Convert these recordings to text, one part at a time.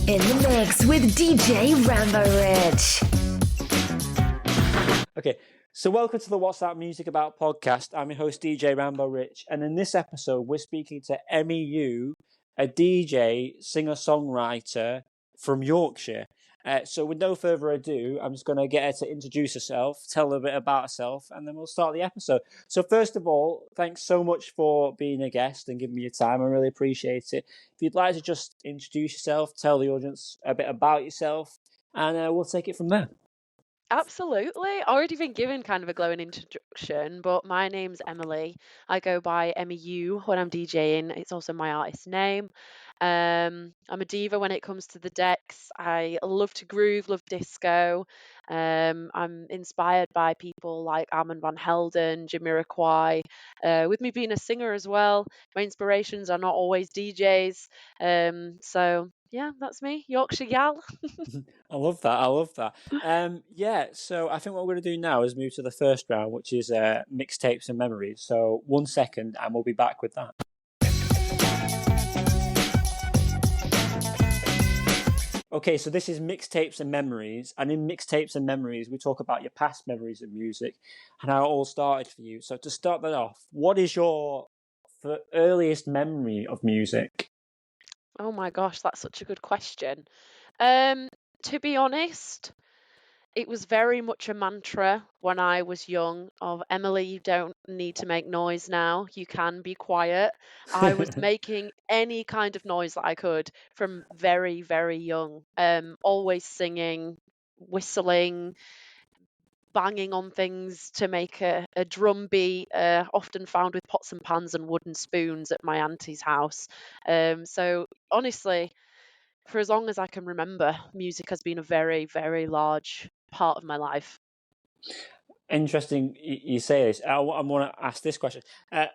In the mix with DJ Rambo Rich. Okay, so welcome to the What's That Music About podcast. I'm your host, DJ Rambo Rich, and in this episode, we're speaking to Emiiyuu, a DJ, singer-songwriter from Yorkshire. So with no further ado, I'm just going to get her to introduce herself, tell a bit about herself, and then we'll start the episode. So first of all, thanks so much for being a guest and giving me your time. I really appreciate it. If you'd like to just introduce yourself, tell the audience a bit about yourself, and we'll take it from there. Absolutely. Already been given kind of a glowing introduction, but my name's Emily. I go by Emiiyuu when I'm DJing. It's also my artist name. I'm a diva when it comes to the decks. I love to groove, love disco. I'm inspired by people like Armand van Helden, Jamiroquai. With me being a singer as well, my inspirations are not always DJs. So yeah, that's me, Yorkshire gal. I love that. So I think what we're going to do now is move to the first round, which is mixtapes and memories. So 1 second, and we'll be back with that. Okay, so this is mixtapes and memories, and in mixtapes and memories, we talk about your past memories of music and how it all started for you. So to start that off, what is your earliest memory of music? Oh my gosh, that's such a good question. To be honest, it was very much a mantra when I was young of Emily, you don't need to make noise now. You can be quiet. I was making any kind of noise that I could from very, very young. Always singing, whistling, banging on things to make a drum beat, often found with pots and pans and wooden spoons at my auntie's house. So honestly, for as long as I can remember, music has been a very, very large part of my life. Interesting you say this. I want to ask this question. Do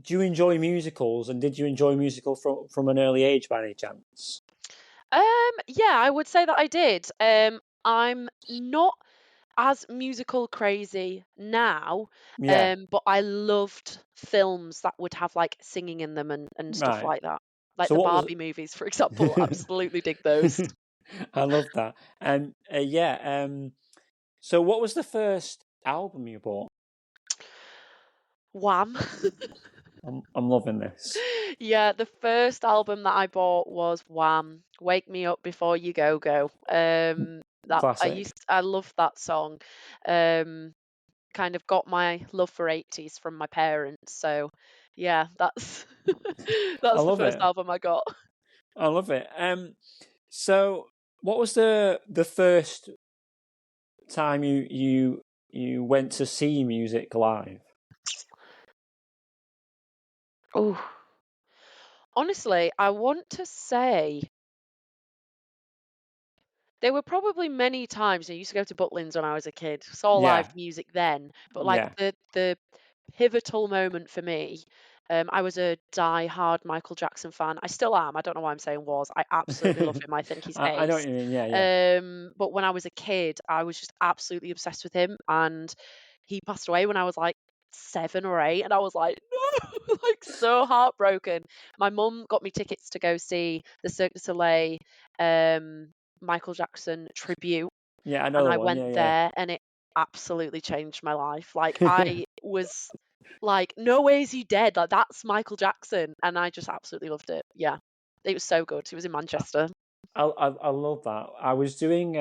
you enjoy musicals, and did you enjoy musicals from an early age by any chance? Yeah, I would say that I did. I'm not as musical crazy now, Yeah. but I loved films that would have like singing in them and stuff Right. like that. Like So the what was... Barbie movies, for example. Absolutely dig those. I love that. So what was the first album you bought? Wham! I'm loving this. Yeah, the first album that I bought was Wham! Wake Me Up Before You Go Go. Classic. I loved that song. Um, Kind of got my love for 80s from my parents. So yeah, that's I that's the love first it. album I got. I love it. So what was the first time you went to see music live? Oh, honestly, I want to say there were probably many times I used to go to Butlins when I was a kid, saw live Yeah. music then, but like Yeah. the pivotal moment for me, I was a die-hard Michael Jackson fan. I still am. I don't know why I'm saying was. I absolutely love him. I think he's I know what ace. you mean. Yeah. But when I was a kid, I was just absolutely obsessed with him, and he passed away when I was like 7 or 8, and I was like, no, like so heartbroken. My mum got me tickets to go see the Cirque du Soleil Michael Jackson tribute, Yeah, I know and the I one. went Yeah. there, and it absolutely changed my life. Like I was like, no way is he dead. Like that's Michael Jackson, and I just absolutely loved it. Yeah, it was so good. It was in Manchester. I love that. I was doing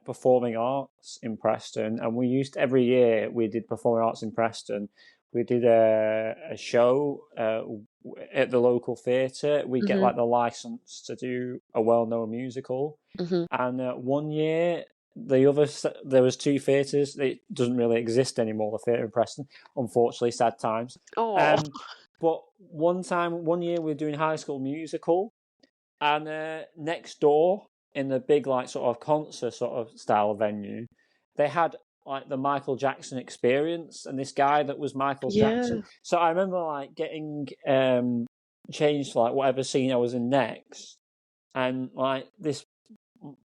performing arts in Preston, and we used every year we did performing arts in Preston. We did a show at the local theatre. We get Mhm. like the license to do a well-known musical, Mhm. and one year there was two theatres. It doesn't really exist anymore. The theatre in Preston, unfortunately, sad times. Oh. But one year we were doing High School Musical. And next door, in the big like sort of concert sort of style venue, they had like the Michael Jackson Experience, and this guy that was Michael Yeah. Jackson. So I remember like getting changed to like whatever scene I was in next, and like this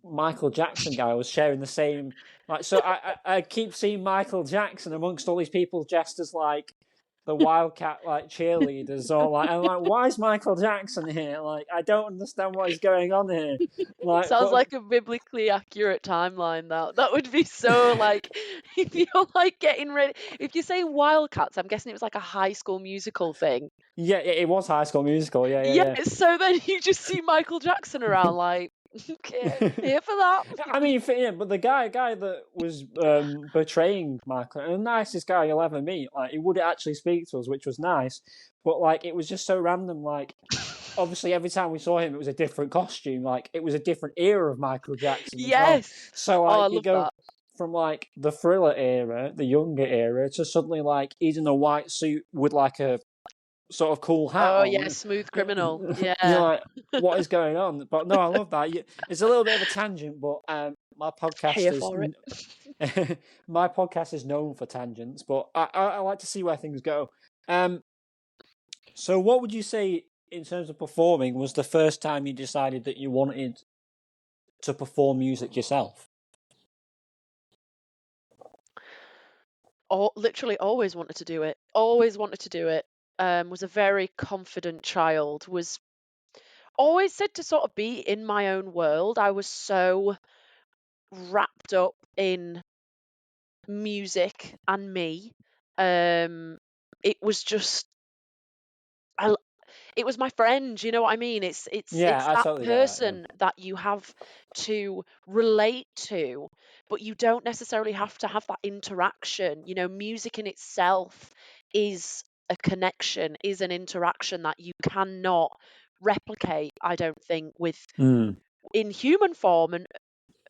Michael Jackson guy was sharing the same. Like, so I keep seeing Michael Jackson amongst all these people dressed as like the Wildcat like cheerleaders or like, and like, why is Michael Jackson here? Like, I don't understand what is going on here. Like, Sounds but like a biblically accurate timeline. That would be so like if you're like getting ready. If you're saying Wildcats, I'm guessing it was like a High School Musical thing. yeah, it was High School Musical. Yeah, Yeah. So then you just see Michael Jackson around, like, okay, here for that. I mean, yeah, but the guy that was betraying Michael, the nicest guy you'll ever meet. Like, he would actually speak to us, which was nice. But like, it was just so random. Like, obviously, every time we saw him, it was a different costume. Like, it was a different era of Michael Jackson as well. Yes. So Oh, I like, you love go that. from like the Thriller era, the younger era, to suddenly like he's in a white suit with like a sort of cool hat Oh on. yeah, Smooth Criminal. You're Yeah. like, what is going on? But no, I love that. It's a little bit of a tangent, but my podcast Here is for it. my podcast is known for tangents, but I like to see where things go. So what would you say in terms of performing was the first time you decided that you wanted to perform music yourself? Literally always wanted to do it. Always wanted to do it. Was a very confident child. Was always said to sort of be in my own world. I was so wrapped up in music and me. It was just it was my friend, you know what I mean? Yeah, It's I that totally get that. person that you have to relate to, but you don't necessarily have to have that interaction. You know, music in itself is a connection, is an interaction that you cannot replicate, I don't think, with Yeah. in human form. And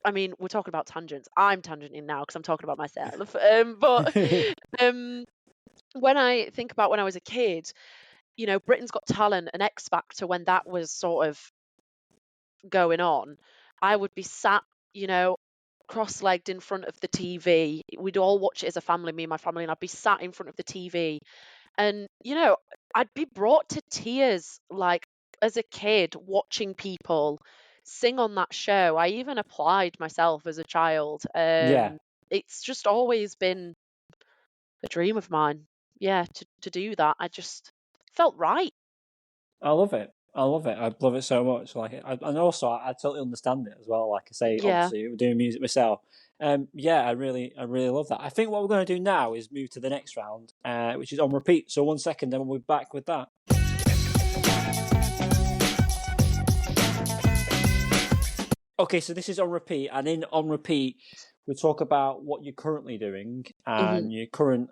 I mean, we're talking about tangents. I'm tangenting now because I'm talking about myself. But um, when I think about when I was a kid, you know, Britain's Got Talent and X Factor, when that was sort of going on, I would be sat, you know, cross-legged in front of the TV. We'd all watch it as a family, me and my family, and I'd be sat in front of the TV. And, you know, I'd be brought to tears, like as a kid, watching people sing on that show. I even applied myself as a child. Yeah, It's just always been a dream of mine. Yeah, to do that. I just felt right. I love it. I love it. I love it so much. Like, and also I totally understand it as well. Like I say, Yeah. obviously doing music myself. Yeah, I really love that. I think what we're going to do now is move to the next round, which is on repeat. So 1 second, then we'll be back with that. Okay, so this is on repeat, and in on repeat, we talk about what you're currently doing and your current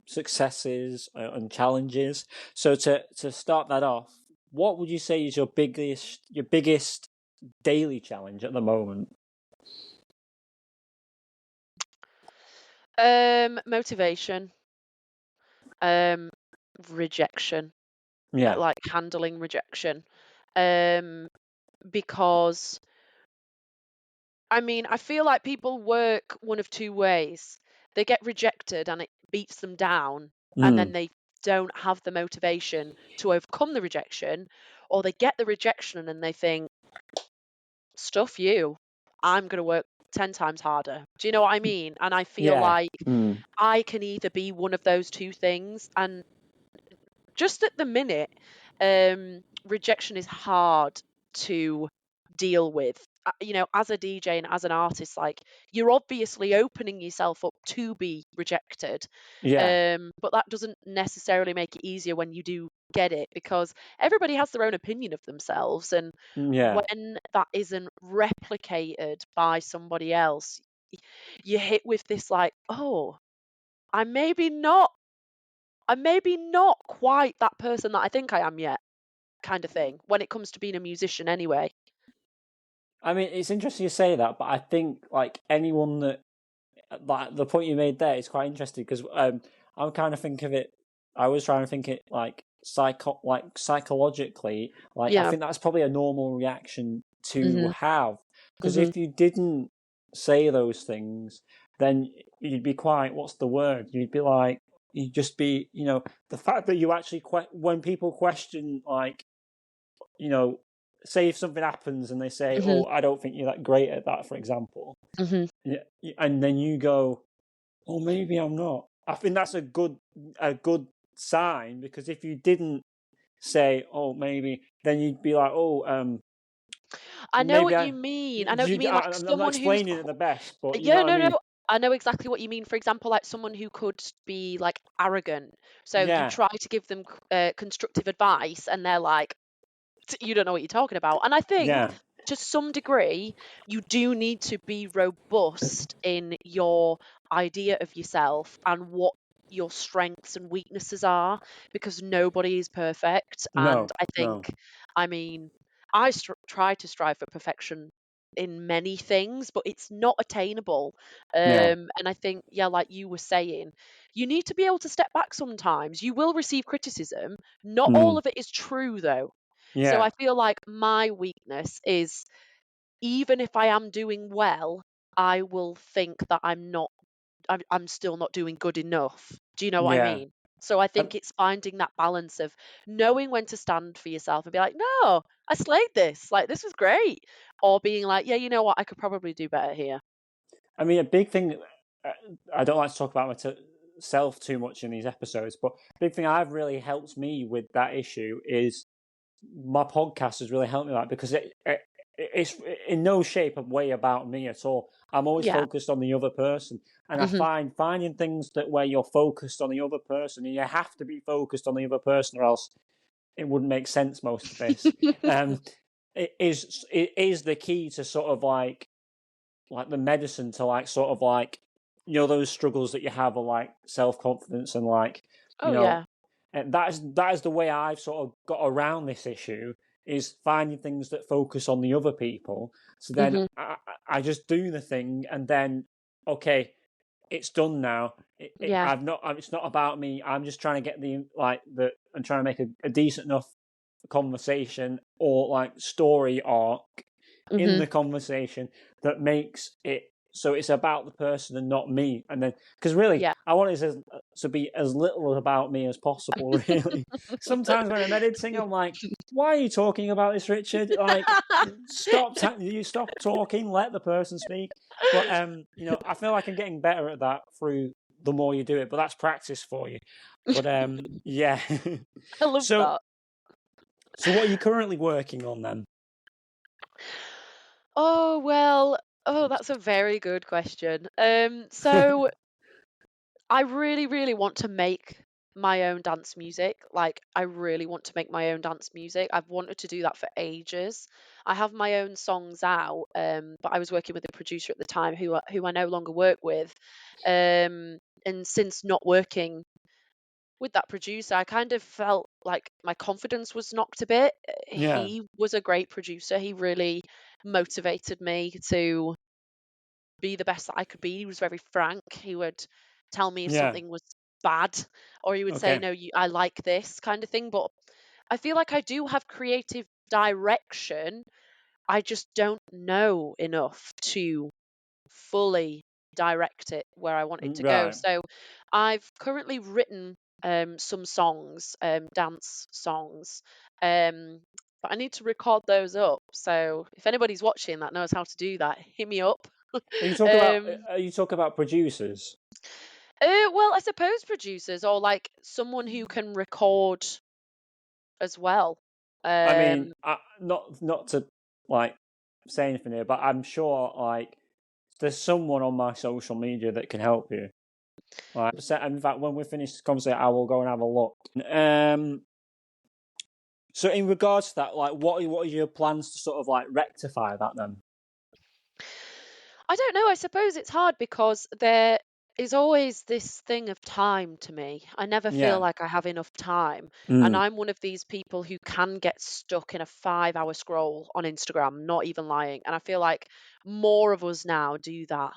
successes and challenges. So to start that off, what would you say is your biggest daily challenge at the moment? Motivation, rejection, Yeah, like handling rejection. Because I mean, I feel like people work one of two ways. They get rejected and it beats them down, and then they don't have the motivation to overcome the rejection, or they get the rejection and they think, stuff you, I'm going to work 10 times harder. Do you know what I mean? And I feel yeah, like I can either be one of those two things. And just at the minute, rejection is hard to deal with. You know, as a DJ and as an artist, like you're obviously opening yourself up to be rejected. yeah, But that doesn't necessarily make it easier when you do get it, because everybody has their own opinion of themselves. And yeah. when that isn't replicated by somebody else, you hit with this like, oh, I'm maybe not I'm maybe not quite that person that I think I am yet, kind of thing, when it comes to being a musician anyway. I mean, it's interesting you say that, but I think like anyone that like the point you made there is quite interesting because I'm kind of think of it. I was trying to think it like psychologically. Like I Yeah. think that's probably a normal reaction to Mhm. have because Mhm. if you didn't say those things, then you'd be quite. What's the word? You'd be like you'd just be. You know, the fact that you actually when people question like you know. Say if something happens and they say, Mhm. "Oh, I don't think you're that great at that," for example, Mhm. yeah, and then you go, "Oh, maybe I'm not." I think that's a good sign, because if you didn't say, oh, maybe, then you'd be like, oh, I know maybe what you mean. I know what you mean. Like I'm not someone who's explaining it the best, but you know yeah, what I no, mean? no. I know exactly what you mean. For example, like someone who could be like arrogant. So you Yeah, try to give them constructive advice, and they're like, you don't know what you're talking about. And I think yeah, to some degree, you do need to be robust in your idea of yourself and what your strengths and weaknesses are, because nobody is perfect. And no, I no, think, I mean, I try to strive for perfection in many things, but it's not attainable. yeah, And I think, yeah, like you were saying, you need to be able to step back sometimes. You will receive criticism. Not all mm, of it is true, though. So yeah, I feel like my weakness is, even if I am doing well, I will think that I'm still not doing good enough. Do you know what I yeah. mean? So I Um, think it's finding that balance of knowing when to stand for yourself and be like, no, I slayed this. Like, this was great. Or being like, yeah, you know what? I could probably do better here. I mean, a big thing. Uh, I don't like to talk about myself too much in these episodes, but big thing I've really helped me with that issue is my podcast has really helped me with that, because it's in no shape or way about me at all. I'm always Yeah. focused on the other person, and I Hmm. find finding things that where you're focused on the other person, and you have to be focused on the other person, or else it wouldn't make sense. Most of this, um, it is the key to sort of like the medicine to like sort of like, those struggles that you have of like self-confidence and like, you Oh, know yeah. and that is the way I've sort of got around this issue, is finding things that focus on the other people. So then Hmm. I just do the thing, and then okay, it's done now. Yeah. I've not. It's not about me. I'm just trying to get I'm trying to make a decent enough conversation or like story arc in Hmm. the conversation that makes it so it's about the person and not me. And then, because really, Yeah. I want it to be as little about me as possible. Really, sometimes when I'm editing, I'm like, "Why are you talking about this, Richard? Like, you stop talking, let the person speak." But I feel like I'm getting better at that through the more you do it. But that's practice for you. But yeah. I love so that. so what are you currently working on then? Oh, well, oh, that's a very good question. So I really, really want to make my own dance music. Like, I really want to make my own dance music. I've wanted to do that for ages. I have my own songs out, but I was working with a producer at the time who I no longer work with. And since not working with that producer, I kind of felt like my confidence was knocked a bit. Yeah, He was a great producer. He really motivated me to be the best that I could be. He was very frank. He would tell me if yeah, something was bad, or he would say, okay. "No, I like this," kind of thing. But I feel like I do have creative direction. I just don't know enough to fully direct it where I want it to go. Right. So I've currently written some songs, dance songs. But I need to record those up. So if anybody's watching that knows how to do that, hit me up. Are you talking about um, are you talking about producers? well, I suppose producers or like someone who can record as well. I mean, Um, not to like say anything here, but I'm sure like there's someone on my social media that can help you. Like, in fact, when we finish this conversation, I will go and have a look. So in regards to that, like, what are your plans to sort of like rectify that then? I don't know. I suppose it's hard because there is always this thing of time to me. I never feel Yeah. like I have enough time. And Mm. I'm one of these people who can get stuck in a 5 hour scroll on Instagram, not even lying. And I feel like more of us now do that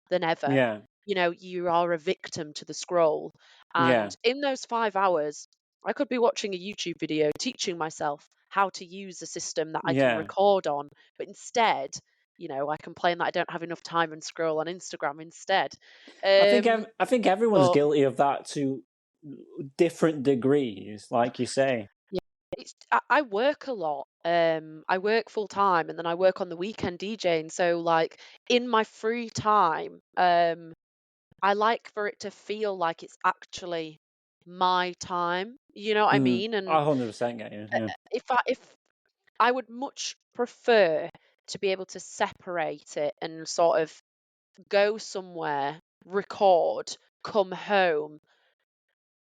than ever. Yeah. You know, you are a victim to the scroll. Yeah. And in those 5 hours, I could be watching a YouTube video teaching myself how to use a system that I can Yeah. record on. But instead, I complain that I don't have enough time and scroll on Instagram instead. Um, I think everyone's but guilty of that to different degrees, like you say. yeah, I work a lot. I work full time and then I work on the weekend DJing. So like in my free time, I like for it to feel like it's actually my time. You know what I mean? I And 100% get you. Yeah. if I would much prefer to be able to separate it and sort of go somewhere, record, come home.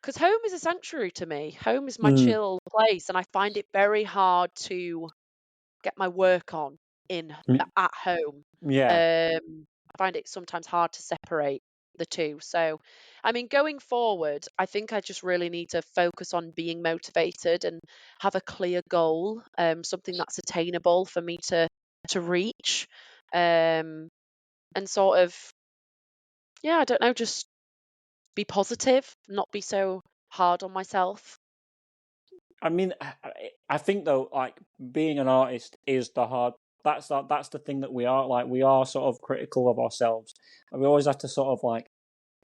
Because home is a sanctuary to me. Home is my Mm, chill place, and I find it very hard to get my work on in mm, at home. yeah. I find it sometimes hard to separate the two. So, I mean, going forward, I think I just really need to focus on being motivated and have a clear goal, something that's attainable for me to reach, um, and sort of, yeah, I don't know, just be positive, not be so hard on myself. I mean, I think though, like being an artist is the hard. That's the thing that we are like. We are sort of critical of ourselves, and we always have to sort of like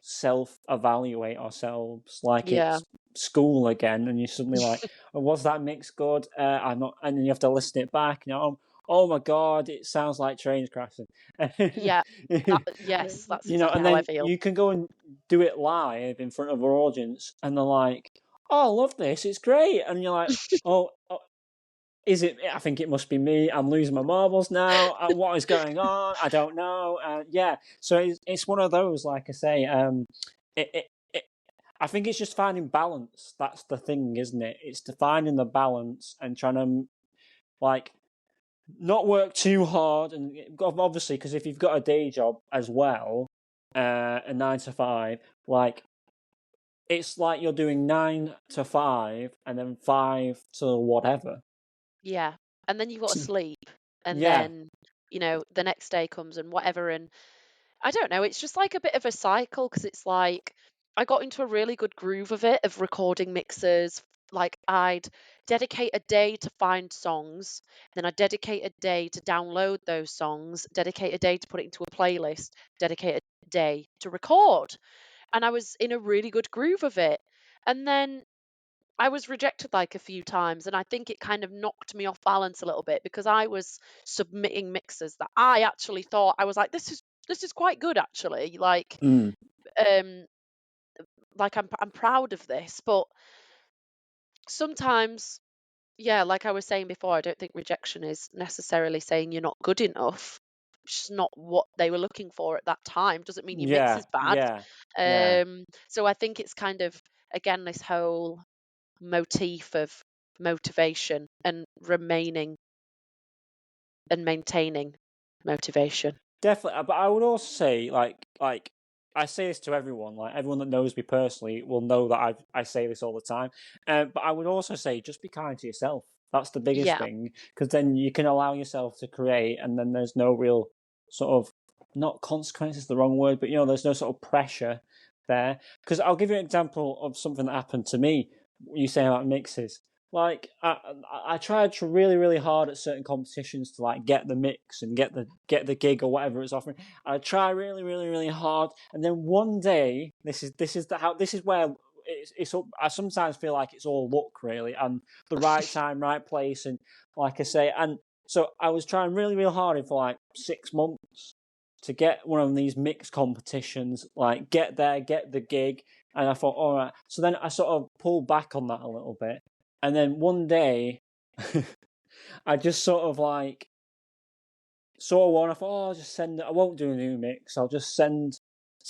self-evaluate ourselves. Like Yeah. it's school again, and you're suddenly like, oh, "Was that mix good?" I'm not, and then you have to listen it back. You know, oh my god, it sounds like trains crashing. Yeah. Yes, that's You know, exactly and how I then feel. you can go and do it live in front of an audience, and they're like, "Oh, I love this. It's great." And you're like, "Oh, is it? I think it must be me. I'm losing my marbles now. What is going on? I don't know." Yeah, so it's one of those. Like I say, it, it, it, I think it's just finding balance. That's the thing, isn't it? It's to finding the balance and trying to like not work too hard, and obviously because if you've got a day job as well, a 9 to 5, like it's like you're doing 9 to 5 and then 5 to whatever. Yeah. And then you've got to sleep. And Yeah. then, the next day comes and whatever. And I don't know, it's just like a bit of a cycle because it's like I got into a really good groove of it, of recording mixes. Like I'd dedicate a day to find songs, then I'd dedicate a day to download those songs, dedicate a day to put it into a playlist, dedicate a day to record. And I was in a really good groove of it. And then I was rejected like a few times, and I think it kind of knocked me off balance a little bit because I was submitting mixes that I actually thought I was like, this is quite good actually. Mm. Um, like I'm proud of this, but sometimes, yeah, like I was saying before, I don't think rejection is necessarily saying you're not good enough. It's just not what they were looking for at that time. Doesn't mean your mix Yeah. is bad. Yeah. Yeah. So I think it's kind of again this whole motif of motivation and remaining and maintaining motivation. Definitely, but I would also say, like I say this to everyone, like everyone that knows me personally will know that I say this all the time. But I would also say, just be kind to yourself. That's the biggest Yeah. thing, because then you can allow yourself to create, and then there's no real sort of not consequences is the wrong word, but there's no sort of pressure there. Because I'll give you an example of something that happened to me. You say about mixes. Like I tried to really hard at certain competitions to like get the mix and get the gig or whatever it's offering. I try really hard, and then one day this is where it's I sometimes feel like it's all luck really, and the right time, right place, and like I say, and so I was trying really hard for like 6 months to get one of these mix competitions, like get there, get the gig, and I thought, all right. So then I sort of pulled back on that a little bit. And then one day, I just sort of like saw one. I thought, oh, I'll just send it. I won't do a new mix. I'll just send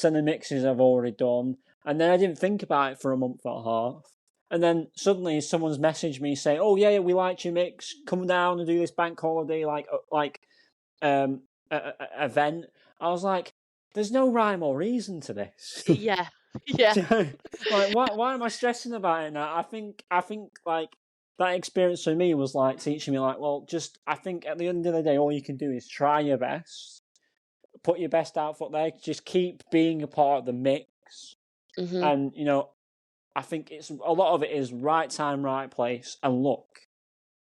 the mixes I've already done. And then I didn't think about it for a month and a half. And then suddenly someone's messaged me saying, "Oh yeah, we liked your mix. Come down and do this bank holiday um event." I was like, "There's no rhyme or reason to this." Yeah. Yeah. Like, why am I stressing about it now? I think like that experience for me was like teaching me like, well, just I think at the end of the day, all you can do is try your best, put your best output there, just keep being a part of the mix, Hmm. and I think it's a lot of it is right time, right place, and luck.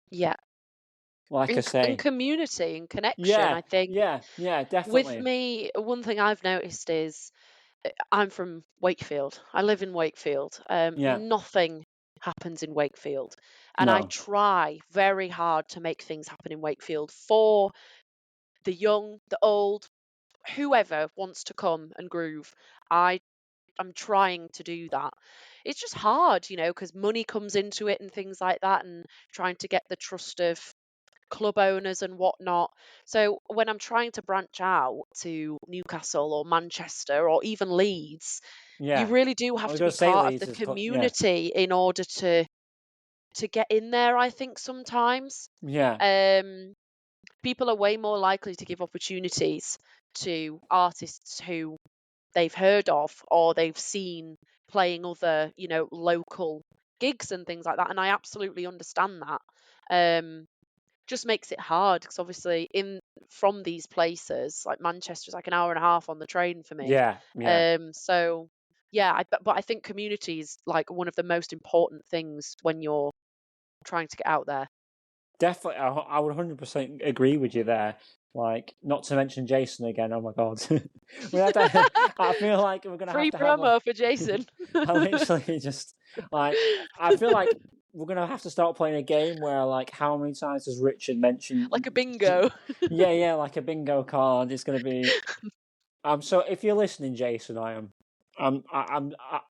Yeah. Like I And say, community and connection. yeah, I think yeah, with definitely, me, one thing I've noticed is I'm from Wakefield. I live in Wakefield. yeah, Nothing happens in Wakefield. And I no, try very hard to make things happen in Wakefield for the young, the old, whoever wants to come and groove. I I'm trying to do that. It's just hard, because money comes into it and things like that, and trying to get the trust of club owners and whatnot. So when I'm trying to branch out to Newcastle or Manchester or even Leeds, you Yeah. really do I have was to gonna be say part of Leeds the is yeah. community in order to get in there, I think sometimes. Yeah. Um, People are way more likely to give opportunities to artists who they've heard of or they've seen playing other, local gigs and things like that. And I absolutely understand that. Just makes it hard because obviously in from these places, like Manchester's like an hour and a half on the train for me. Yeah. Yeah. So yeah, but I think community is like one of the most important things when you're trying to get out there. Definitely, I would 100% agree with you there. Like, not to mention Jason again. Oh my god, I feel like we're gonna have Free to have a. promo for Jason. I literally just like I feel like we're gonna have to start playing a game where like how many times does Richard mention? Like a bingo. Yeah, yeah, like a bingo card. It's gonna be. So if you're listening, Jason, I am.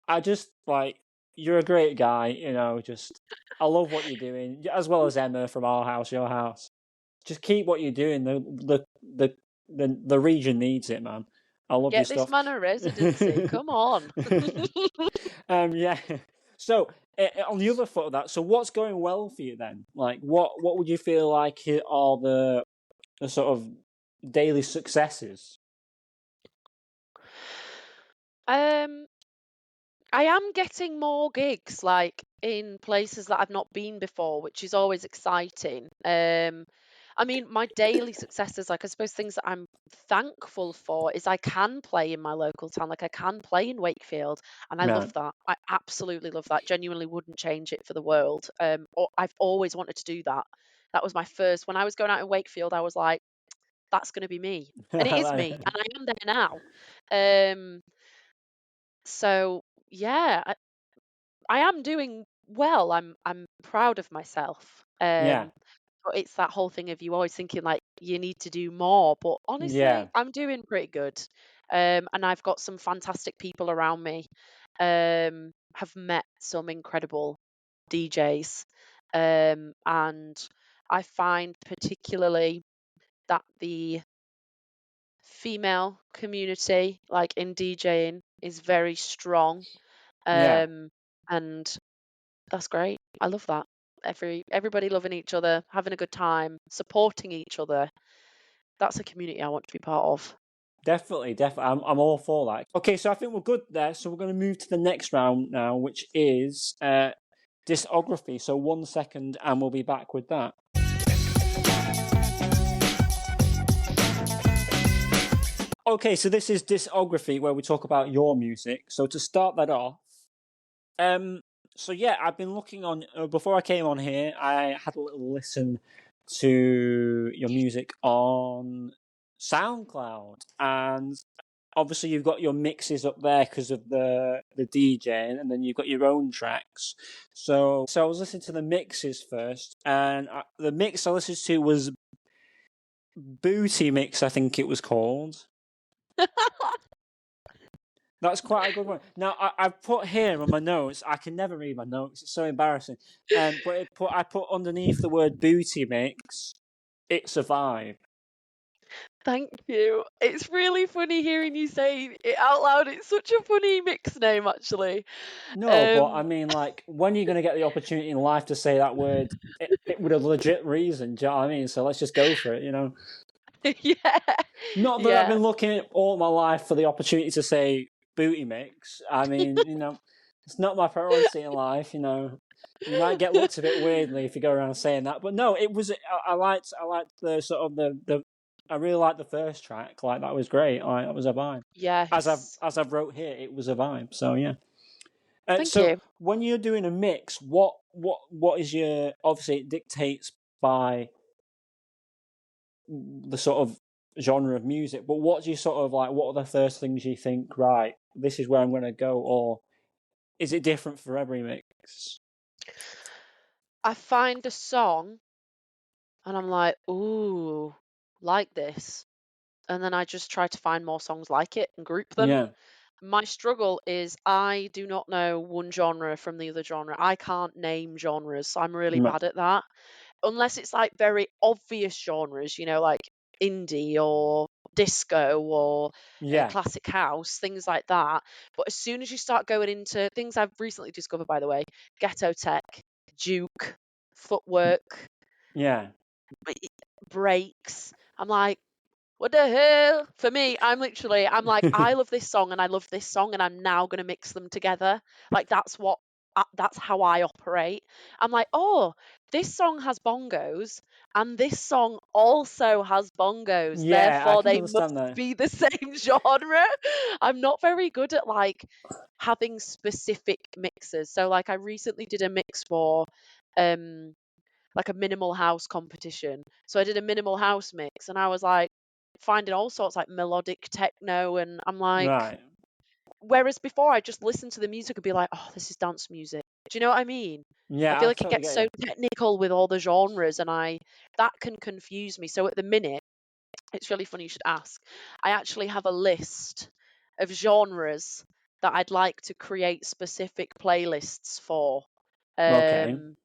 I just like you're a great guy. Just I love what you're doing, as well as Emma from our house, your house. Just keep what you're doing. The region needs it, man. I love your Get this stuff. man a residency. Come on. Yeah. So on the other foot of that, so what's going well for you then? Like, what would you feel like are the sort of daily successes? Um, I am getting more gigs, like in places that I've not been before, which is always exciting. I mean, my daily successes, like I suppose things that I'm thankful for is I can play in my local town, like I can play in Wakefield, and I love Right. that. I absolutely love that. Genuinely wouldn't change it for the world. Or I've always wanted to do that. That was my first. When I was going out in Wakefield, I was like, that's going to be me, and it is me, and I am there now. Um, so yeah, I am doing well. I'm proud of myself. Yeah. But it's that whole thing of you always thinking like you need to do more. But Yeah. honestly, I'm doing pretty good. And I've got some fantastic people around me. Have met some incredible DJs. And I find particularly that the female community, like in DJing, is very strong. Yeah. And that's great. I love that. Everybody loving each other, having a good time, supporting each other. That's a community I want to be part of. Definitely, definitely. I'm all for that. Okay, so I think we're good there. So we're going to move to the next round now, which is discography. So 1 second, and we'll be back with that. Okay, so this is discography, where we talk about your music. So to start that off, so yeah, I've been looking on before I came on here. I had a little listen to your music on SoundCloud, and obviously you've got your mixes up there because of the DJ, and then you've got your own tracks. So I was listening to the mixes first, and the mix I listened to was Booty Mix, I think it was called. That's quite a good one. Now I've put here on my notes. I can never read my notes. It's so embarrassing. But I put underneath the word booty mix. It's a vibe. Thank you. It's really funny hearing you say it out loud. It's such a funny mix name, actually. No, but I mean, like, when you're going to get the opportunity in life to say that word, it with a legit reason. Do you know what I mean? So let's just go for it. Yeah, Not that I've yeah, been looking all my life for the opportunity to say booty mix. I mean, it's not my priority in life. You might get looked a bit weirdly if you go around saying that. But no, it was. I liked the sort of the. I really liked the first track. Like that was great. Like that was a vibe. yes. As I've wrote here, it was a vibe. So yeah. Thank So you. when you're doing a mix, what is your? Obviously, it dictates by the sort of genre of music, but what do you sort of like? What are the first things you think? Right, this is where I'm going to go, or is it different for every mix? I find a song and I'm like, ooh, like this. And then I just try to find more songs like it and group them. Yeah, My struggle is I do not know one genre from the other genre. I can't name genres, so I'm really Right. bad at that. Unless it's like very obvious genres, like indie or disco or Yeah. classic house, things like that. But as soon as you start going into things I've recently discovered, by the way, ghetto tech, juke, footwork, Yeah. breaks, I'm like, what the hell? For me, I'm like, I love this song and I love this song, and I'm now going to mix them together. Like, that's how I operate. I'm like, oh, this song has bongos and this song also has bongos. Yeah, I Therefore, can they must understand that. be the same genre. I'm not very good at like having specific mixes. So, like, I recently did a mix for like a minimal house competition. So I did a minimal house mix, and I was like finding all sorts like melodic techno, and I'm like, Right. whereas before I just listened to the music and be like, oh, this is dance music. Do you know what I mean? I Yeah, feel I like it totally gets get so you. technical with all the genres, and that can confuse me. So at the minute, it's really funny you should ask. I actually have a list of genres that I'd like to create specific playlists for. Okay. Um,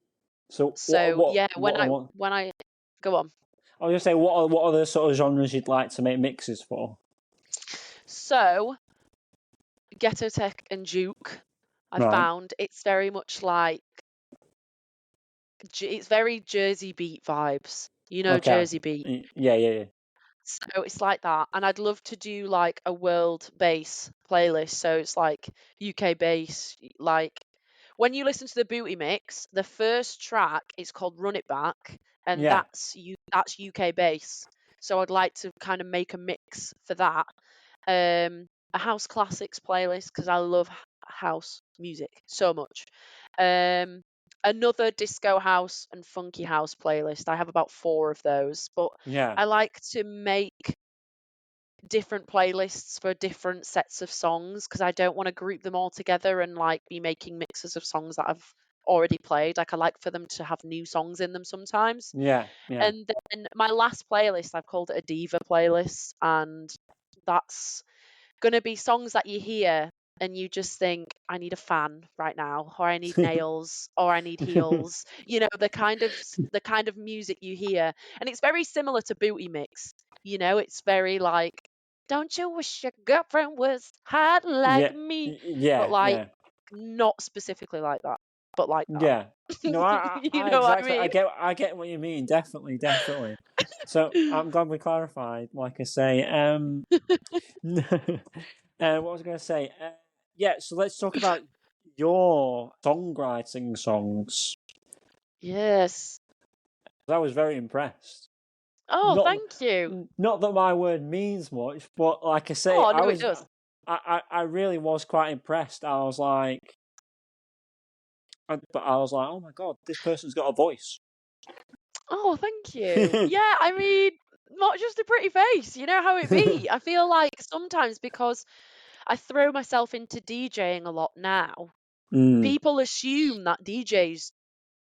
So so yeah, what when I go on. I was gonna say what are the sort of genres you'd like to make mixes for? So, Ghetto Tech and Juke, I Right. found it's very much like it's very Jersey Beat vibes. You know Okay. Jersey Beat. Yeah, yeah, yeah. So it's like that. And I'd love to do like a world bass playlist. So it's like UK bass. Like when you listen to the Booty Mix, the first track is called Run It Back, and Yeah. that's UK bass. So I'd like to kind of make a mix for that. A house classics playlist because I love house music so much. Um, Another disco house and funky house playlist. I have about four of those, but Yeah. I like to make different playlists for different sets of songs because I don't want to group them all together and like be making mixes of songs that I've already played. Like I like for them to have new songs in them sometimes. Yeah. Yeah. And then my last playlist, I've called it a diva playlist, and that's gonna be songs that you hear and you just think, I need a fan right now, or I need nails, or I need heels. The kind of music you hear, and it's very similar to Booty Mix. It's very like, don't you wish your girlfriend was hot like Yeah. me? But Yeah. like, Yeah. not specifically like that, but like that. Yeah. No, You I know what I exactly. mean? I get what you mean. Definitely, definitely. So I'm glad we clarified. Like I say, what was I going to say? Yeah. So let's talk about your songwriting songs. Yes. I was very impressed. Oh, Not thank you. not that my word means much, but like I say, Oh, no, it does. I really was quite impressed. I was like, oh my god, this person's got a voice. Oh, thank you. Yeah, I mean, not just a pretty face. You know how it be. I feel like sometimes because I throw myself into DJing a lot now, Mm, people assume that DJs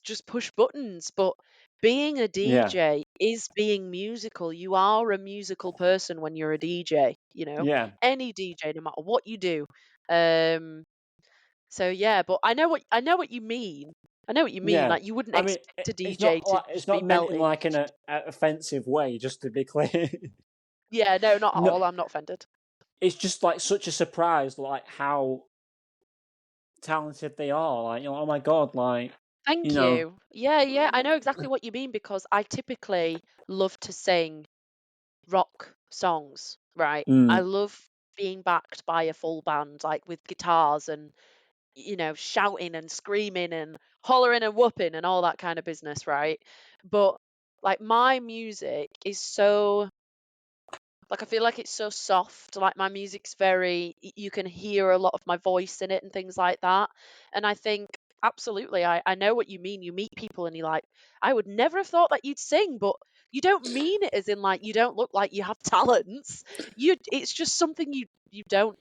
just push buttons, but being a yeah, DJ is being musical. You are a musical person when you're a DJ. yeah, Any DJ, no matter what you do. Um, so yeah, but I know what you mean. I know what you mean. yeah. Like you wouldn't I mean, expect a DJ to it's just be not meant in melting. like an offensive way. Just to be clear, Yeah, no, not at no, all. I'm not offended. it's just like such a surprise, like how talented they are. Like oh my god, like you Thank know, you. Yeah, yeah, I know exactly what you mean because I typically love to sing rock songs, right? I mm, love being backed by a full band, like with guitars and, shouting and screaming and hollering and whooping and all that kind of business, right? But like my music is so like I feel like it's so soft. Like my music's you can hear a lot of my voice in it and things like that. And I think absolutely, I know what you mean. You meet people and you're like, I would never have thought that you'd sing, but you don't mean it as in like you don't look like you have talents. It's just something you don't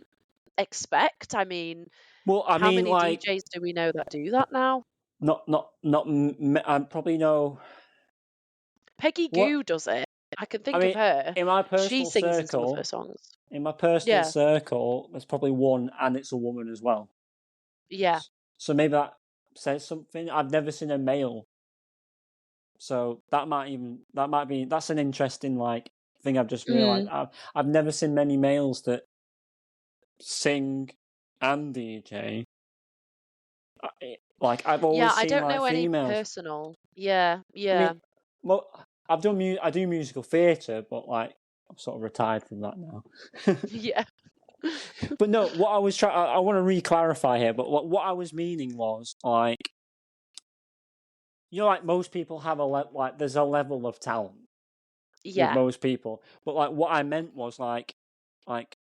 expect. I mean, well, I how mean, many like DJs do we know that do that now? not. I probably know Peggy what. Goo does it. I can I think of mean, her. in my She personal sings in some of her circle, songs. in my personal Yeah. circle, there's probably one, and it's a woman as well. Yeah. So maybe that says something. I've never seen a male, so that's an interesting like thing I've just realised. I've never seen many males that sing and DJ. Like I've Yeah, always I seen don't like know any females. personal. Yeah, I yeah. mean, well, I do musical theatre, but like I'm sort of retired from that now. Yeah. But no, what I was trying, I want to re-clarify here. But what I was meaning was like, like most people have like there's a level of talent with Yeah. most people. But like what I meant was like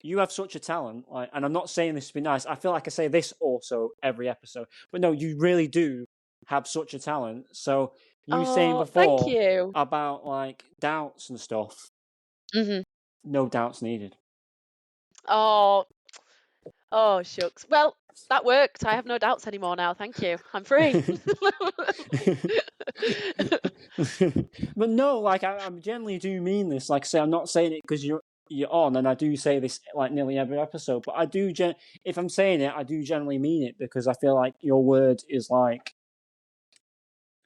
you have such a talent, like, and I'm not saying this to be nice. I feel like I say this also every episode, but no, you really do have such a talent. So you saying Oh, thank before you. about like doubts and stuff, Mhm. no doubts needed. Oh, oh, shucks. Well, that worked. I have no doubts anymore now. Thank you. I'm free. But no, like I generally do mean this. Like I say, I'm not saying it because you're on, and I do say this like nearly every episode. But I do if I'm saying it, I do generally mean it because I feel like your word is like,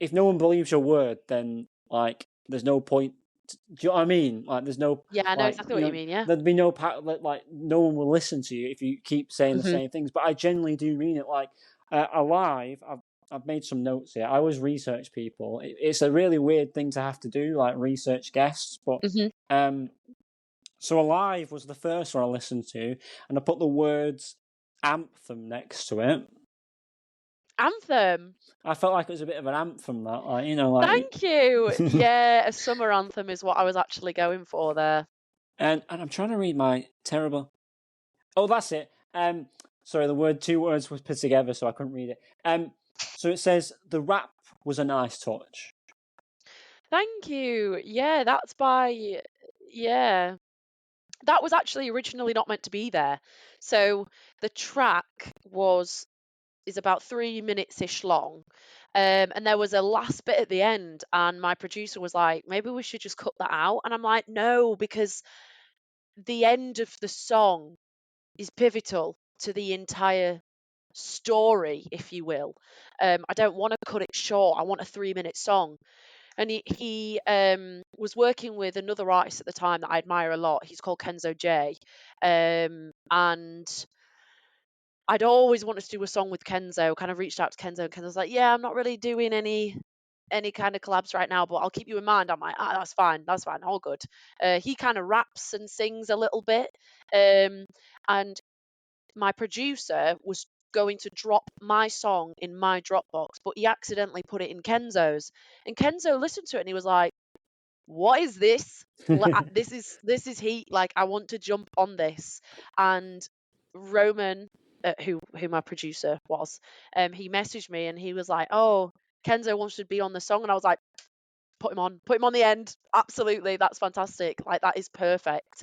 if no one believes your word, then like there's no point. Do you know what I mean? Like there's no Yeah, I know like exactly what you mean. Yeah. there'd be no like no one will listen to you if you keep saying the Mhm. same things. But I genuinely do mean it. Like alive, I've made some notes here. I always research people. It's a really weird thing to have to do, like research guests. But Mhm. so Alive was the first one I listened to, and I put the words anthem next to it. Anthem. I felt like it was a bit of an anthem, that, like, like. Thank you. Yeah, a summer anthem is what I was actually going for there. And I'm trying to read my terrible. Oh, that's it. Sorry, two words was put together, so I couldn't read it. So it says the rap was a nice touch. Thank you. Yeah, that's by yeah. That was actually originally not meant to be there. So the track is about 3 minutes ish long. And there was a last bit at the end, and my producer was like, maybe we should just cut that out. And I'm like, no, because the end of the song is pivotal to the entire story, if you will. I don't want to cut it short. I want a 3 minute song. And he was working with another artist at the time that I admire a lot. He's called Kenzo J. And I'd always wanted to do a song with Kenzo. Kind of reached out to Kenzo, and Kenzo's like, "Yeah, I'm not really doing any kind of collabs right now, but I'll keep you in mind." I'm like, "Ah, that's fine, all good." He kind of raps and sings a little bit, and my producer was going to drop my song in my Dropbox, but he accidentally put it in Kenzo's, and Kenzo listened to it and he was like, "What is this? This is heat. Like, I want to jump on this." And Roman, who my producer was, he messaged me and he was like, "Oh, Kenzo wants to be on the song," and I was like, put him on the end. Absolutely, that's fantastic. Like, that is perfect.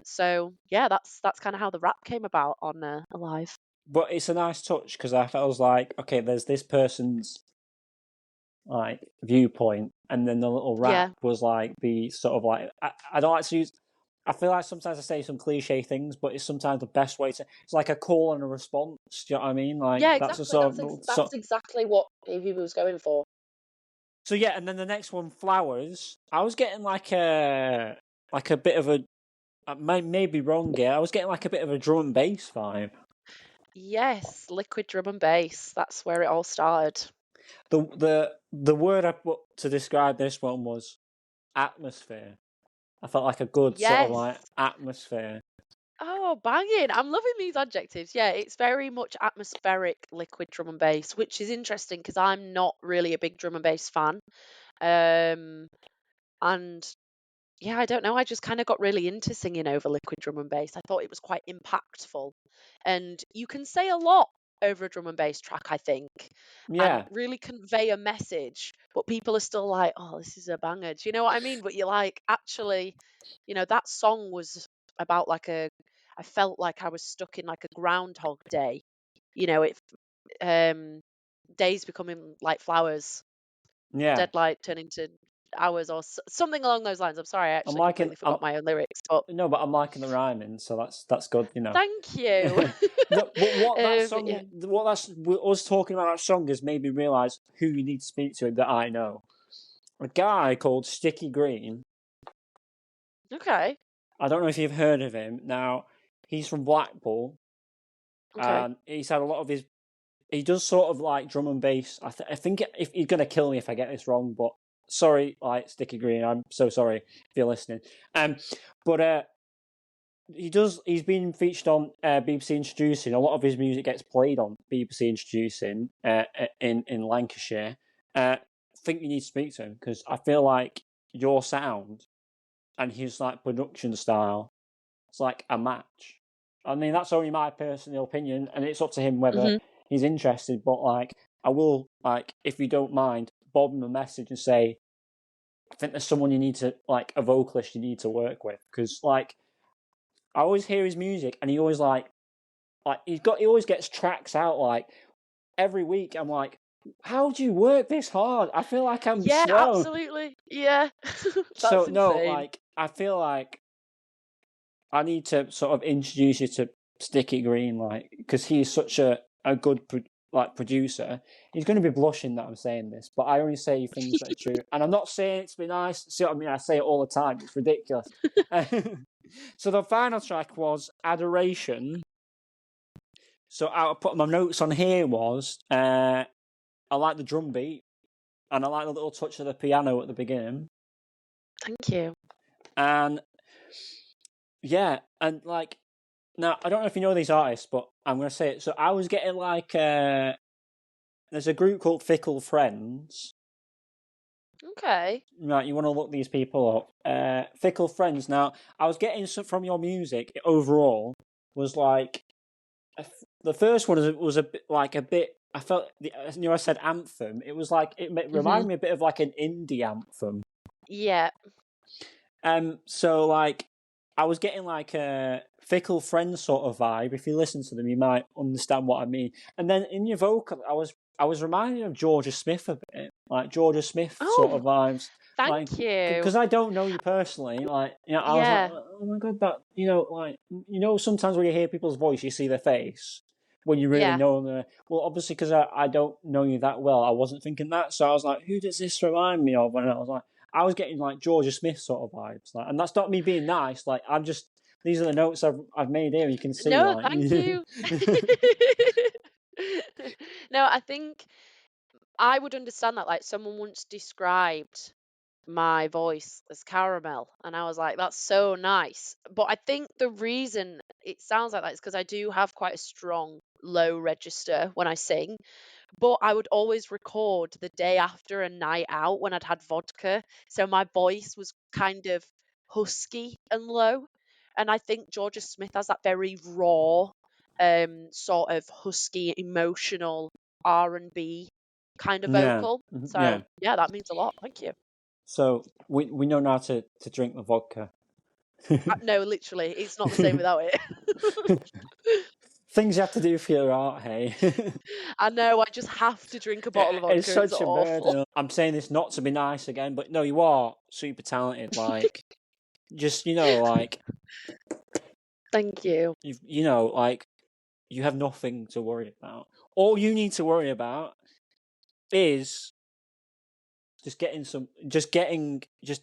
So yeah, that's kind of how the rap came about on Alive. But it's a nice touch because I felt, I was like, okay, there's this person's like viewpoint, and then the little Yeah. rap was like the sort of like I don't like to use. I feel like sometimes I say some cliche things, but it's sometimes the best way to. It's like a call and a response. Do you know what I mean? Like Yeah, that's a exactly. sort of. That's exactly what he was going for. So yeah, and then the next one, Flowers. I was getting like a bit of a. I may be wrong here. I was getting like a bit of a drum and bass vibe. Yes, liquid drum and bass. That's where it all started. The word I put to describe this one was atmosphere. I felt like a good sort of like Yes. atmosphere. Oh, banging. I'm loving these adjectives. Yeah, it's very much atmospheric liquid drum and bass, which is interesting because I'm not really a big drum and bass fan. Um, and yeah, I don't know. I just kind of got really into singing over liquid drum and bass. I thought it was quite impactful. And you can say a lot over a drum and bass track, I think, and Yeah, really convey a message, but people are still like, oh, this is a banger. Do you know what I mean? But you're like, actually, that song was about I felt like I was stuck in like a groundhog day. It days becoming like flowers, yeah. dead light turning to hours or something along those lines. I'm sorry, I actually completely forgot my own lyrics. But no, but I'm liking the rhyming, so that's good, you know. thank you. But what that song, yeah. what that's us talking about that song has made me realise who you need to speak to that I know. A guy called Sticky Green. Okay. I don't know if you've heard of him. Now, he's from Blackpool. Okay. He's had a lot of his. He does sort of like drum and bass. I think if you're gonna kill me if I get this wrong, but sorry, like Sticky Green, I'm so sorry if you're listening. But he's been featured on BBC Introducing. A lot of his music gets played on BBC Introducing in Lancashire. I think you need to speak to him because I feel like your sound and his like production style, it's like a match. I mean, that's only my personal opinion, and it's up to him whether he's interested. But like, I will like, if you don't mind, bob him a message and say, I think there's someone you need to like a vocalist you need to work with because like. I always hear his music, and he always he always gets tracks out like every week. I'm like, how do you work this hard? I feel like I'm Yeah, slow. absolutely. Yeah, So insane. no, like I feel like I need to sort of introduce you to Sticky Green, like because he's such a good producer. He's going to be blushing that I'm saying this, but I only say things that are true, and I'm not saying it to be nice. See what I mean? I say it all the time. It's ridiculous. So the final track was Adoration. So I put my notes on here was I like the drum beat and I like the little touch of the piano at the beginning. Thank you. And yeah, and like now I don't know if you know these artists, but I'm gonna say it. So I was getting like there's a group called Fickle Friends. Okay. Right, you want to look these people up. Fickle Friends. Now, I was getting some from your music overall was like the first one was a bit. I felt I said anthem. It was like it reminded me a bit of like an indie anthem. Yeah. So like I was getting like a Fickle Friends sort of vibe. If you listen to them, you might understand what I mean. And then in your vocal, I was reminded of Georgia Smith a bit, like Georgia Smith sort of vibes. Thank you. Because I don't know you personally, like I was like, oh my god, that sometimes when you hear people's voice, you see their face when you really know them. Well, obviously, because I don't know you that well, I wasn't thinking that, so I was like, who does this remind me of? And I was getting like Georgia Smith sort of vibes, like, and that's not me being nice. Like I'm just these are the notes I've made here. You can see. No, like, thank you. No, I think I would understand that. Like someone once described my voice as caramel, and I was like, that's so nice. But I think the reason it sounds like that is because I do have quite a strong low register when I sing. But I would always record the day after a night out when I'd had vodka. So my voice was kind of husky and low. And I think Georgia Smith has that very raw, sort of husky, emotional R&B kind of vocal. So yeah, that means a lot. Thank you. So we know now to drink the vodka. No, literally, it's not the same without it. Things you have to do for your art, hey. I know, I just have to drink a bottle of vodka. It's such it's a awful. burden. I'm saying this not to be nice again, but no, you are super talented. Like, just like. Thank you. Like, you have nothing to worry about. All you need to worry about is just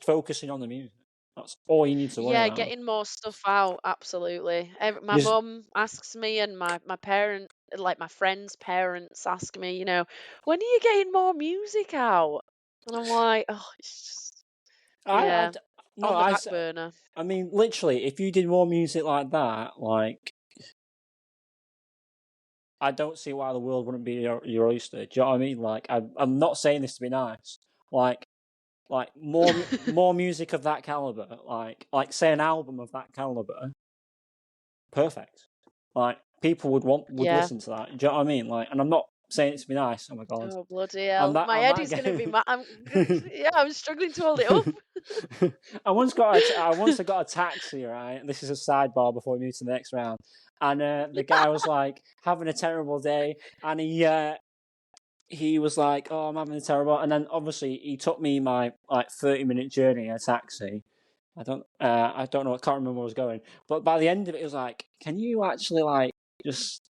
focusing on the music. That's all you need to worry about. Yeah, getting more stuff out, absolutely. My mum asks me, and my parent, like my friends' parents ask me, when are you getting more music out? And I'm like, oh, it's just, on the back burner. I mean, literally, if you did more music like that, like, I don't see why the world wouldn't be your oyster. Do you know what I mean? Like, I'm not saying this to be nice. Like more music of that caliber, like say an album of that caliber, perfect. Like people would listen to that. Do you know what I mean? Like, and I'm not saying it to be nice. Oh my god! Oh bloody hell! My head is going to be. I'm struggling to hold it up. I once got a taxi, right? This is a sidebar before we move to the next round. And the guy was like having a terrible day, and he was like, "Oh, I'm having a terrible," and then obviously he took me my like 30-minute journey in a taxi. I don't know. I can't remember where I was going, but by the end of it, it was like, "Can you actually like just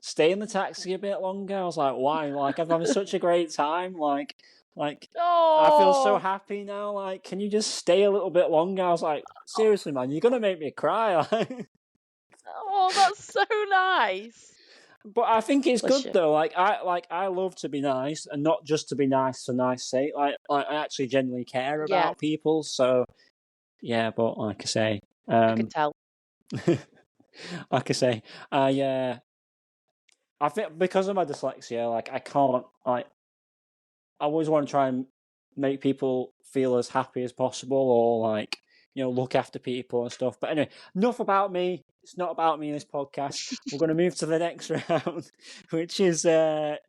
stay in the taxi a bit longer?" I was like, "Why? Like, I'm having such a great time. Like, I feel so Oh, happy now. Like, can you just stay a little bit longer?" I was like, "Seriously, man, you're gonna make me cry." oh, that's so nice. But I think it's Bless good you. though. I love to be nice, and not just to be nice for nice sake. Like I actually genuinely care Yeah, about people. So yeah, but like I say, I could tell. like I say, I think because of my dyslexia, like I can't like I always want to try and make people feel as happy as possible, or like look after people and stuff. But anyway, enough about me. It's not about me in this podcast. We're going to move to the next round, which is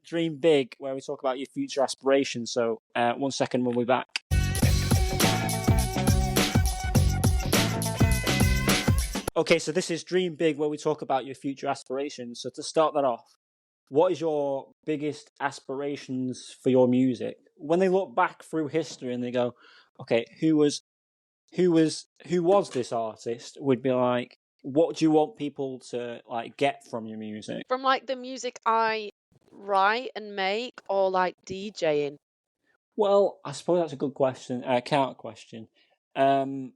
Dream Big, where we talk about your future aspirations. So 1 second, we'll be back. Okay, so this is Dream Big, where we talk about your future aspirations. So to start that off, what is your biggest aspirations for your music? When they look back through history and they go, okay, who was this artist? Would be like, what do you want people to like get from your music? From like the music I write and make, or like DJing. Well, I suppose that's a good question, counter question. I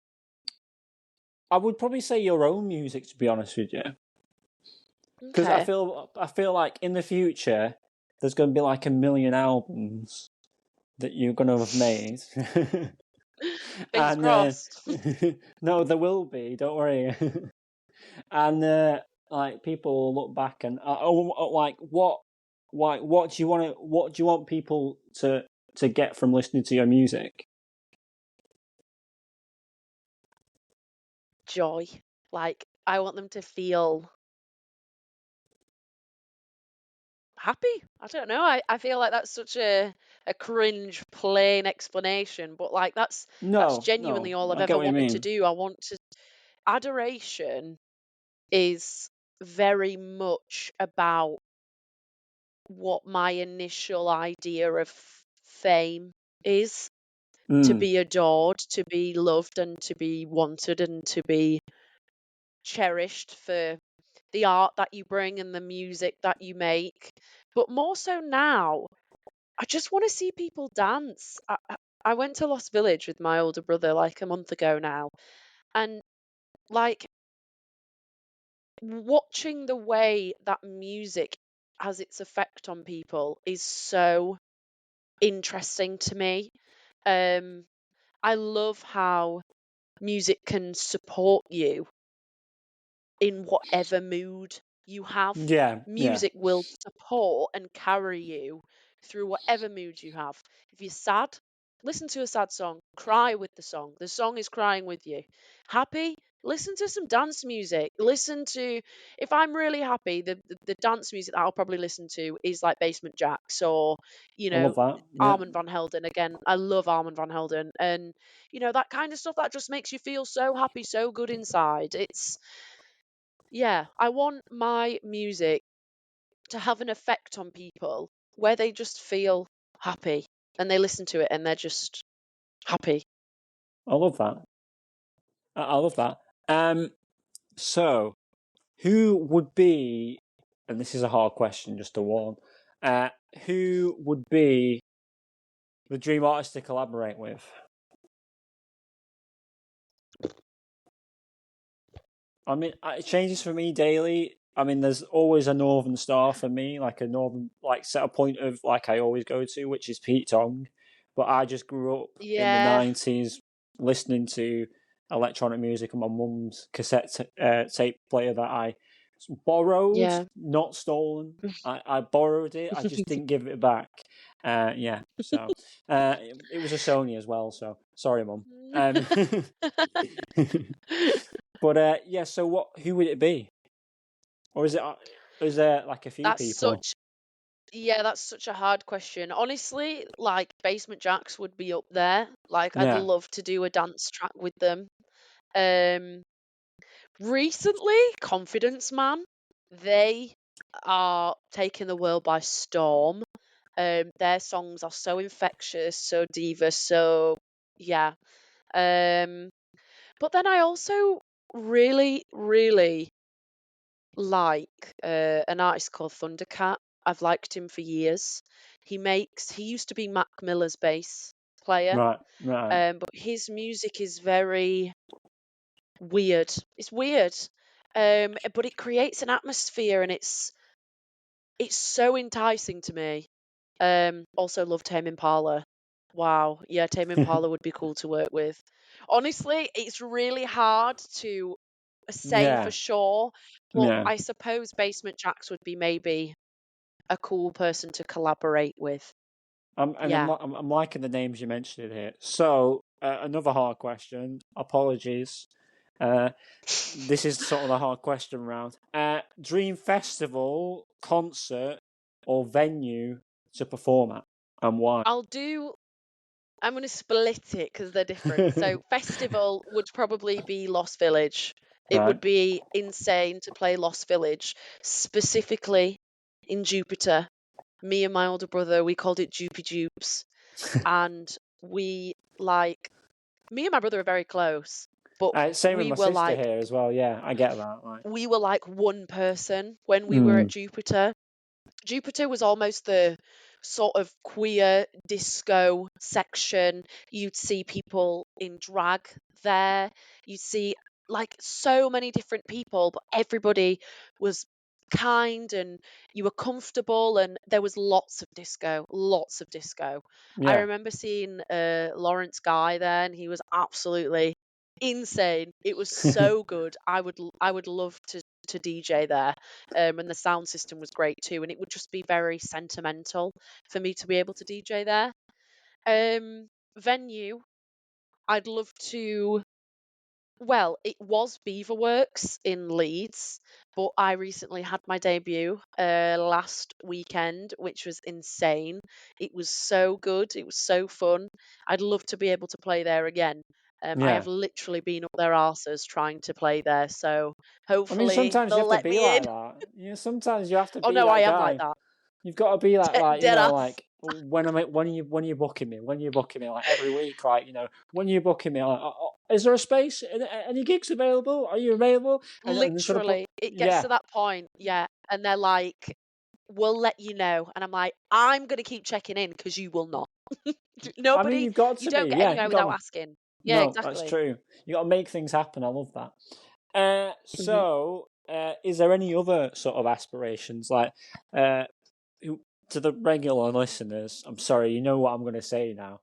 would probably say your own music, to be honest with you, because Okay. I feel like in the future there's going to be like 1 million albums that you're going to have made. Fingers And crossed. no, there will be. Don't worry. And like people will look back and like what do you want people to get from listening to your music? Joy. Like, I want them to feel happy. I don't know. I feel like that's such a cringe, plain explanation, but like that's No, genuinely all I've I get ever what you wanted to mean. do. I want to adoration is very much about what my initial idea of fame is. To Mm, be adored, to be loved, and to be wanted, and to be cherished for the art that you bring and the music that you make. But more so now, I just want to see people dance. I went to Lost Village with my older brother like a month ago now, and like watching the way that music has its effect on people is so interesting to me. Um, I love how music can support you in whatever mood you have. yeah. Music will support and carry you through whatever mood you have. If you're sad, listen to a sad song, cry with the song. The song is crying with you. Happy, listen to some dance music. Listen to, if I'm really happy, the dance music that I'll probably listen to is like Basement Jacks or, you I love know, that. Yeah, Armand Van Helden. Again, I love Armand Van Helden. And, that kind of stuff that just makes you feel so happy, so good inside. Yeah, I want my music to have an effect on people where they just feel happy and they listen to it and they're just happy. I love that. I love that. So who would be, and this is a hard question, just to warn, who would be the dream artist to collaborate with? I mean, it changes for me daily. I mean, there's always a northern star for me, like a northern, like set a point of like I always go to, which is Pete Tong. But I just grew up in the Yeah, '90s listening to electronic music on my mum's cassette tape player that I borrowed, yeah. not stolen. I borrowed it. I just didn't give it back. Yeah, so it was a Sony as well. So sorry, mum. Um, but yeah, so what? Who would it be? Or is it? Is there like a few that's people? such that's such a hard question. Honestly, like Basement Jacks would be up there. Like I'd Yeah. love to do a dance track with them. Um Recently, Confidence Man, they are taking the world by storm. Their songs are so infectious, so diva, so yeah. But then I also really, really like an artist called Thundercat. I've liked him for years. He used to be Mac Miller's bass player, Right, right. but his music is very weird. It's weird, but it creates an atmosphere, and it's so enticing to me. Also love Tame Impala. Wow, yeah, Tame Impala would be cool to work with. Honestly, it's really hard to say for Yeah, sure, but yeah. I suppose Basement Jaxx would be maybe a cool person to collaborate with. Yeah. I'm liking the names you mentioned here. So, another hard question. Apologies. Uh, this is sort of the hard question round. Dream festival, concert, or venue to perform at, and why? I'm going to split it because they're different. So, festival would probably be Lost Village. It Right. would be insane to play Lost Village, specifically in Jupiter. Me and my older brother, we called it Jupy Jupes. And we like, me and my brother are very close, but Same with my sister here as well. Yeah, I get that. Like, we were like one person when we were at mm, Jupiter. Jupiter was almost the sort of queer disco section. You'd see people in drag there. You'd see like so many different people, but everybody was kind and you were comfortable, and there was lots of disco, lots of disco. I yeah. remember seeing Lawrence Guy there, and he was absolutely insane. It was so good. I would love to DJ there, and the sound system was great too, and it would just be very sentimental for me to be able to DJ there. Venue, I'd love to. Well, it was Beaverworks in Leeds, but I recently had my debut last weekend, which was insane. It was so good. It was so fun. I'd love to be able to play there again. I Yeah. have literally been up their arses trying to play there, so I mean, hopefully sometimes you they'll have to let be me in. like that. You know, sometimes you have to Oh be no, I that am like guy. that. You've got to be like Dead ass. like when you booking me, like every week, like when you booking me, like, is there a space? Any gigs available? Are you available? And sort of put, Literally, it gets yeah. to that point, yeah, and they're like, "We'll let you know," and I'm like, "I'm gonna keep checking in because you will not." I mean, Nobody, you've got you to be, don't get yeah. anywhere You got without to. asking. Yeah, No, that's exactly. true. You got to make things happen. I love that. hmm So, is there any other sort of aspirations like uh, who, to the regular listeners? I'm sorry, you know what I'm going to say now.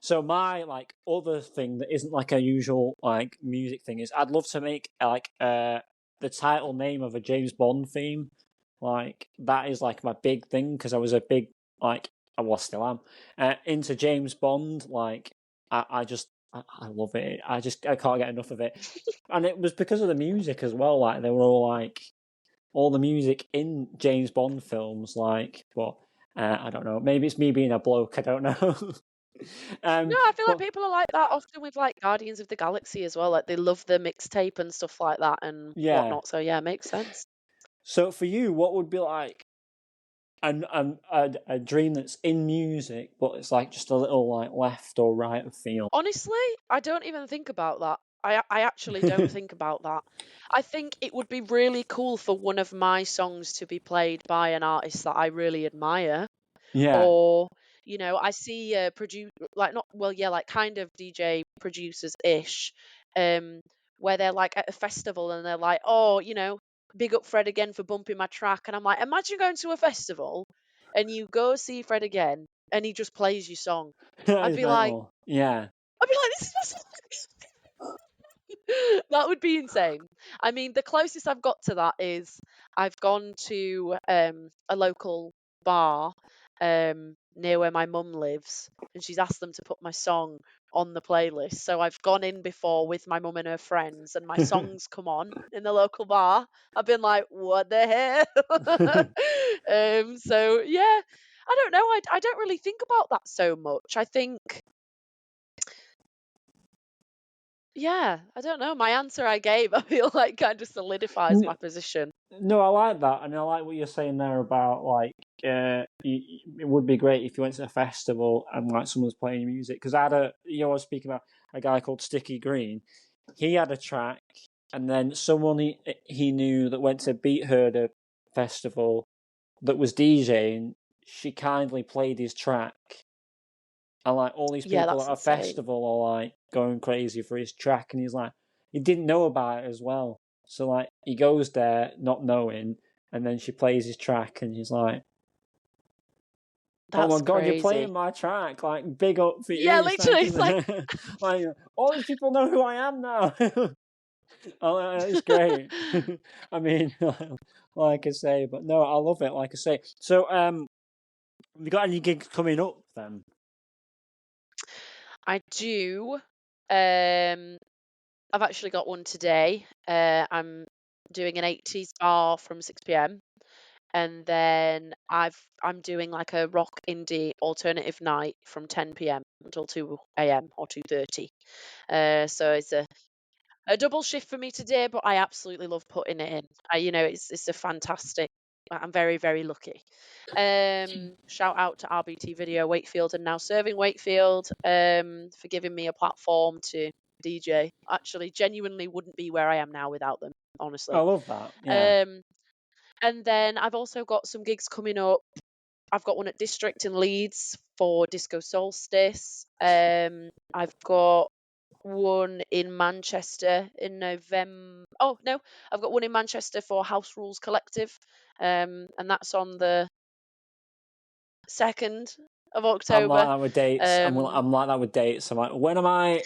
So my like other thing that isn't like a usual like music thing is I'd love to make like the title name of a James Bond theme. Like that is like my big thing because I was a big like I was still am into James Bond. Like I love it. I can't get enough of it. And it was because of the music as well. Like they were all like all the music in James Bond films. Like, but I don't know. Maybe it's me being a bloke. I don't know. No, I feel like But people are like that often with like Guardians of the Galaxy as well. Like they love the mixtape and stuff like that and yeah. whatnot. So yeah, makes sense. So for you, what would be like a dream that's in music, but it's like just a little like left or right of field? Honestly, I don't even think about that. I actually don't think about that. I think it would be really cool for one of my songs to be played by an artist that I really admire. Yeah. Or, I see like not well, yeah, like kind of DJ producers ish, um, where they're like at a festival and they're like, oh, big up Fred again for bumping my track. And I'm like, imagine going to a festival and you go see Fred again and he just plays your song. That I'd is be like, mental. Yeah. this is my song. That would be insane. I mean, the closest I've got to that is I've gone to a local bar near where my mum lives, and she's asked them to put my song on the playlist. So I've gone in before with my mum and her friends, and my songs come on in the local bar. I've been like, what the hell? So yeah, I don't know. I don't really think about that so much. I think yeah, I don't know. My answer I gave, I feel like kind of solidifies my N- position. No, I like that, and I like what you're saying there about like it would be great if you went to a festival and like someone was playing your music. Because I was speaking about a guy called Sticky Green. He had a track, and then someone he knew that went to Beat Herder Festival that was DJing. She kindly played his track, and like all these people at a festival are like going crazy for his track, and he's like, he didn't know about it as well. So like he goes there not knowing, and then she plays his track, and he's like, "Oh my god, you're playing my track! Like big up for you!" Yeah, literally. Like all these people know who I am now. Oh, it's great. I mean, like I say, but no, I love it. Like I say, so have you got any gigs coming up then? I do. I've actually got one today. I'm doing an 80s bar from 6 p.m. and then I'm doing like a rock indie alternative night from 10 p.m. until 2 a.m. or 2:30. So it's a double shift for me today, but I absolutely love putting it in. It's a fantastic. I'm very, very lucky. Shout out to RBT Video Wakefield and Now Serving Wakefield for giving me a platform to DJ. Actually, genuinely wouldn't be where I am now without them, honestly. I love that. Yeah. And then I've also got some gigs coming up. I've got one at District in Leeds for Disco Solstice. I've got one in Manchester in November. Oh no, I've got one in Manchester for House Rules Collective, and that's on the 2nd of October. I'm like that with dates. I'm like that with dates. I'm like, when am I?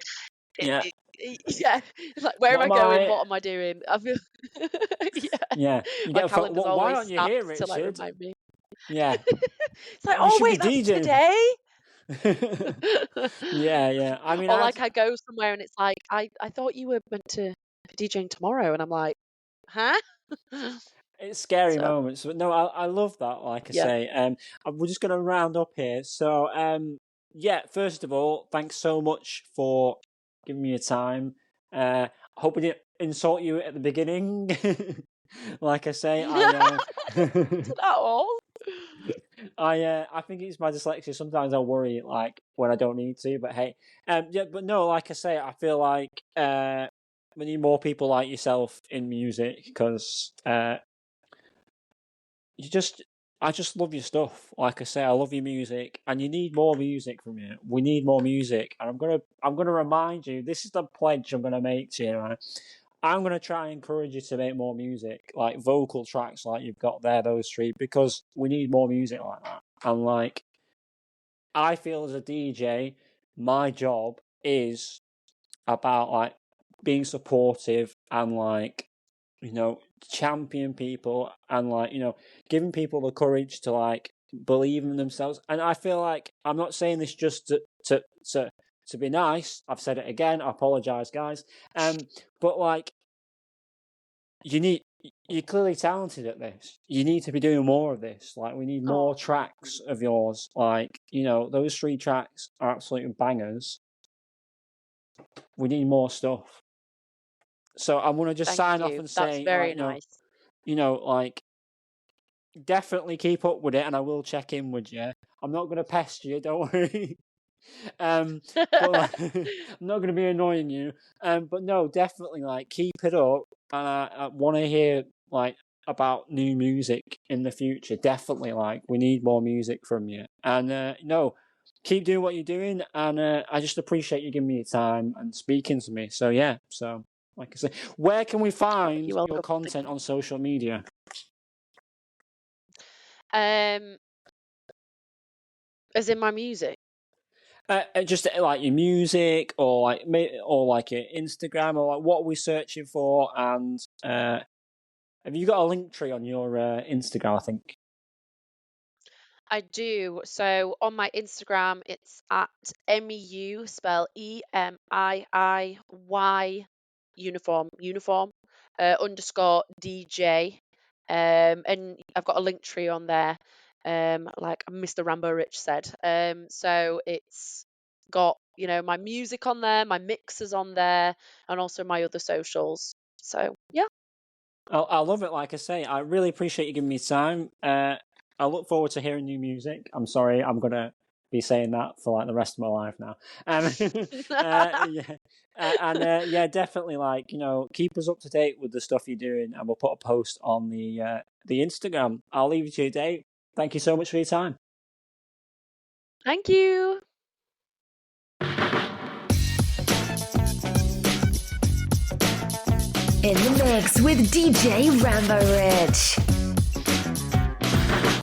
Yeah. Yeah. Like, where am I going? What am I doing? I feel. Yeah. You My get calendar's always why aren't you here, stacked to like Richard? remind me. Yeah. It's like, We oh should wait, be that's DJing. today. Yeah. I mean, or like I go somewhere and it's like, I thought you were meant to be DJing tomorrow, and I'm like, huh? It's scary moments, but no, I love that. Like I say, we're just going to round up here. So, yeah, first of all, thanks so much for giving me your time. I hope I didn't insult you at the beginning. Like I say, Not at all. I think it's my dyslexia. Sometimes I worry like when I don't need to, but hey, yeah, but no, like I say, I feel like we need more people like yourself in music because I just love your stuff. Like I say, I love your music, and you need more music from you. We need more music, and I'm gonna remind you. This is the pledge I'm gonna make to you. Right? I'm gonna try and encourage you to make more music, like vocal tracks, like you've got there, those three, because we need more music like that. And like, I feel as a DJ, my job is about like being supportive and like champion people and like giving people the courage to like believe in themselves. And I feel like I'm not saying this just to be nice. I've said it again. I apologize, guys. But like, you're clearly talented at this. You need to be doing more of this. Like, we need more tracks of yours. Like, those 3 tracks are absolute bangers. We need more stuff. So I'm gonna just sign off and say, that's very nice. Like, definitely keep up with it, and I will check in with you. I'm not gonna pest you, don't worry. But like, I'm not gonna be annoying you. But no, definitely like keep it up. And I want to hear like about new music in the future. Definitely, like we need more music from you. And no, keep doing what you're doing. And I just appreciate you giving me your time and speaking to me. So yeah, so. Like I say, where can we find your content on social media? As in my music? Just like your music, or like your Instagram, or like what are we searching for? And have you got a link tree on your Instagram? I think I do. So on my Instagram, it's at Emiiyuu, spell EMIIY uniform underscore DJ. And I've got a link tree on there, like Mr. Rambo Rich said. So it's got my music on there, my mixes on there, and also my other socials. So yeah. I love it. Like I say, I really appreciate you giving me time. I look forward to hearing new music. I'm sorry, I'm gonna be saying that for like the rest of my life now. Yeah. Yeah, definitely. Like, keep us up to date with the stuff you're doing, and we'll put a post on the Instagram. I'll leave you to your day. Thank you so much for your time. Thank you. In the mix with DJ Rambo Rich.